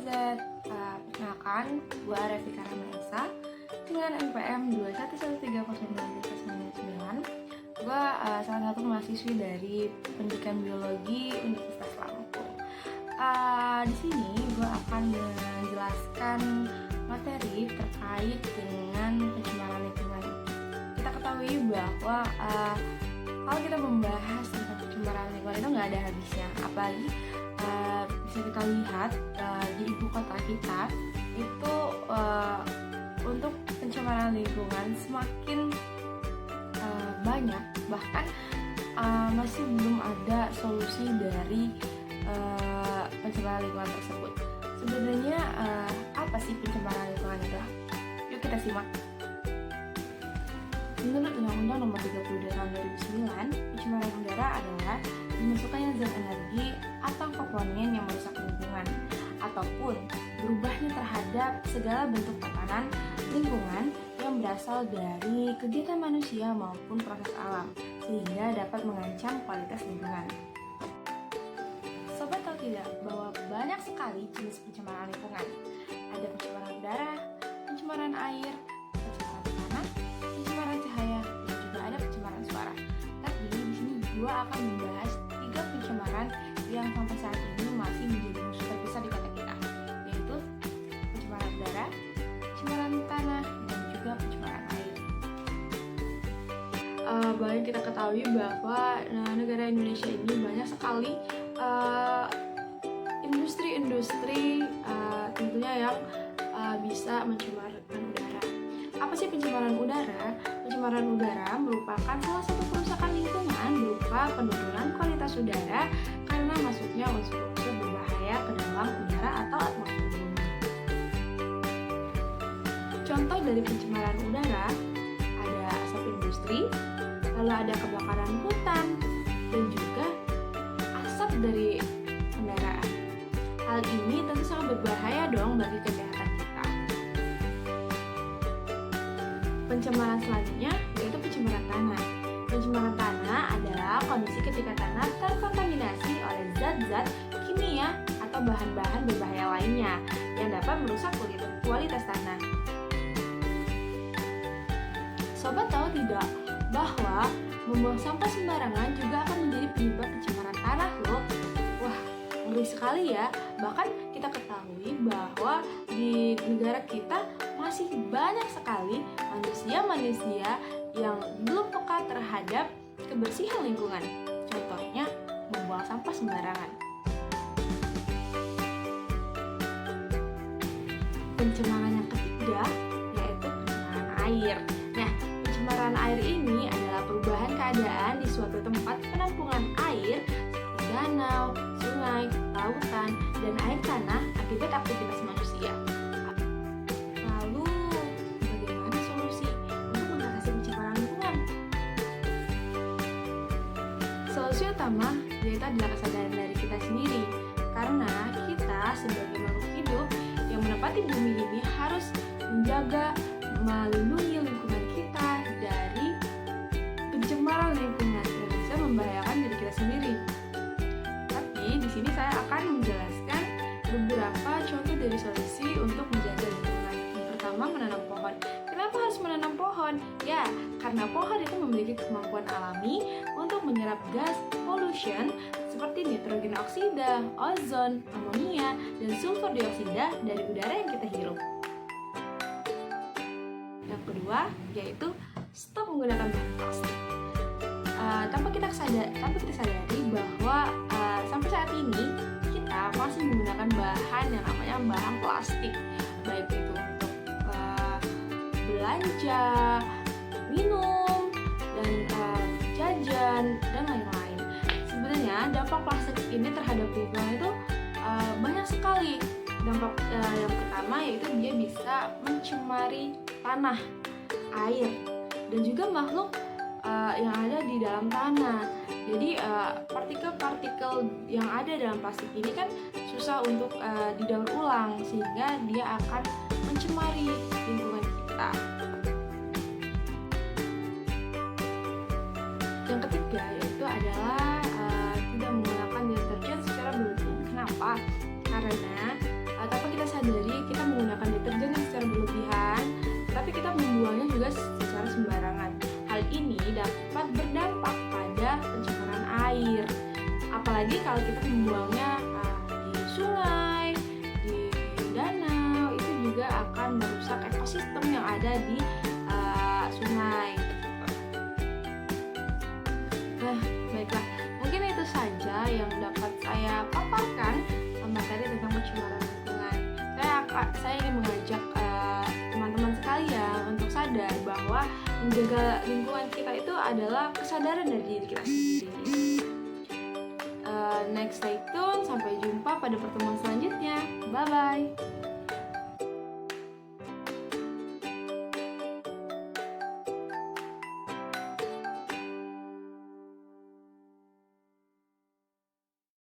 Z. Perkenalkan, gue Revika Ramayasa dengan NPM 2113099. Gue salah satu mahasiswi dari Pendidikan Biologi Universitas Lampung. Di sini gue akan menjelaskan materi terkait dengan pencemaran lingkungan. Kita ketahui bahwa kalau kita membahas tentang pencemaran lingkungan itu nggak ada habisnya, apalagi bisa kita lihat di ibu kota kita itu untuk pencemaran lingkungan semakin banyak, bahkan masih belum ada solusi dari pencemaran lingkungan tersebut. Sebenarnya apa sih pencemaran lingkungan itu? Yuk kita simak. Menurut Undang-Undang Nomor 32 Tahun 2009, pencemaran udara adalah dimasukkannya zat energi atau komponen yang merusak lingkungan, ataupun berubahnya terhadap segala bentuk tatanan lingkungan yang berasal dari kegiatan manusia maupun proses alam, sehingga dapat mengancam kualitas lingkungan. Sobat tahu tidak bahwa banyak sekali jenis pencemaran lingkungan? Ada pencemaran udara, pencemaran air, pencemaran tanah, pencemaran cahaya, dan juga ada pencemaran suara. Tapi di sini gua akan membahas 3 pencemaran yang sampai saat ini masih menjadi musuh terbesar di kota kita, yaitu pencemaran udara, pencemaran tanah, dan juga pencemaran air. Baik kita ketahui bahwa negara Indonesia ini banyak sekali industri-industri tentunya yang bisa mencemarkan udara. Apa sih pencemaran udara? Pencemaran udara merupakan salah satu kerusakan lingkungan berupa penurunan kualitas udara karena masuknya unsur-unsur berbahaya ke dalam udara atau atmosfer bumi. Contoh dari pencemaran udara ada asap industri, lalu ada kebakaran hutan, dan juga asap dari kendaraan. Hal ini tentu sangat berbahaya dong bagi kesehatan kita. Pencemaran selanjutnya yaitu pencemaran tanah. Pencemaran tanah adalah kondisi ketika tanah terkontaminasi oleh zat-zat kimia atau bahan-bahan berbahaya lainnya yang dapat merusak kualitas tanah. Sobat tahu tidak bahwa membuang sampah sembarangan juga akan menjadi penyebab pencemaran tanah loh. Wah, ngeri sekali ya. Bahkan kita ketahui bahwa di negara kita masih banyak sekali manusia-manusia yang belum peka terhadap kebersihan lingkungan. Contohnya, membuang sampah sembarangan. Pencemaran yang ketiga yaitu pencemaran air. Nah, pencemaran air ini adalah perubahan keadaan di suatu tempat penampungan air seperti danau, sungai, lautan, dan air tanah akibat aktivitas manusia. Lalu, bagaimana solusi untuk mengatasi pencemaran lingkungan? Solusi utama yaitu adalah kesadaran dari kita sendiri, karena kita sebagai makhluk hidup yang menempati bumi ini harus menjaga, melindungi lingkungan kita dari pencemaran lingkungan yang bisa membahayakan diri kita sendiri. Tapi di sini saya akan menjelaskan beberapa contoh dari solusi untuk menjaga lingkungan. Yang pertama, menanam pohon. Kenapa harus menanam pohon? Ya, karena pohon itu memiliki kemampuan alami untuk menyerap gas pollution seperti nitrogen oksida, ozon, amonia, dan sulfur dioksida dari udara yang kita hirup. Yang kedua, yaitu stop menggunakan bahan plastik. Tanpa kita sadari bahwa sampai saat ini kita masih menggunakan bahan yang namanya bahan plastik, baik itu untuk belanja, minum, dan jajan, dan lain-lain. Sebenarnya dampak plastik ini terhadap lingkungan itu banyak sekali. Dampak yang pertama yaitu dia bisa mencemari tanah, air, dan juga makhluk yang ada di dalam tanah. Jadi partikel-partikel yang ada dalam plastik ini kan susah untuk didaur ulang, sehingga dia akan mencemari lingkungan kita. Yang ketiga yaitu adalah tidak menggunakan deterjen secara berlebihan. Kenapa? Karena tanpa kita menjaga lingkungan kita itu adalah kesadaran dari diri kita sendiri. Next, stay tune. Sampai jumpa pada pertemuan selanjutnya. Bye bye.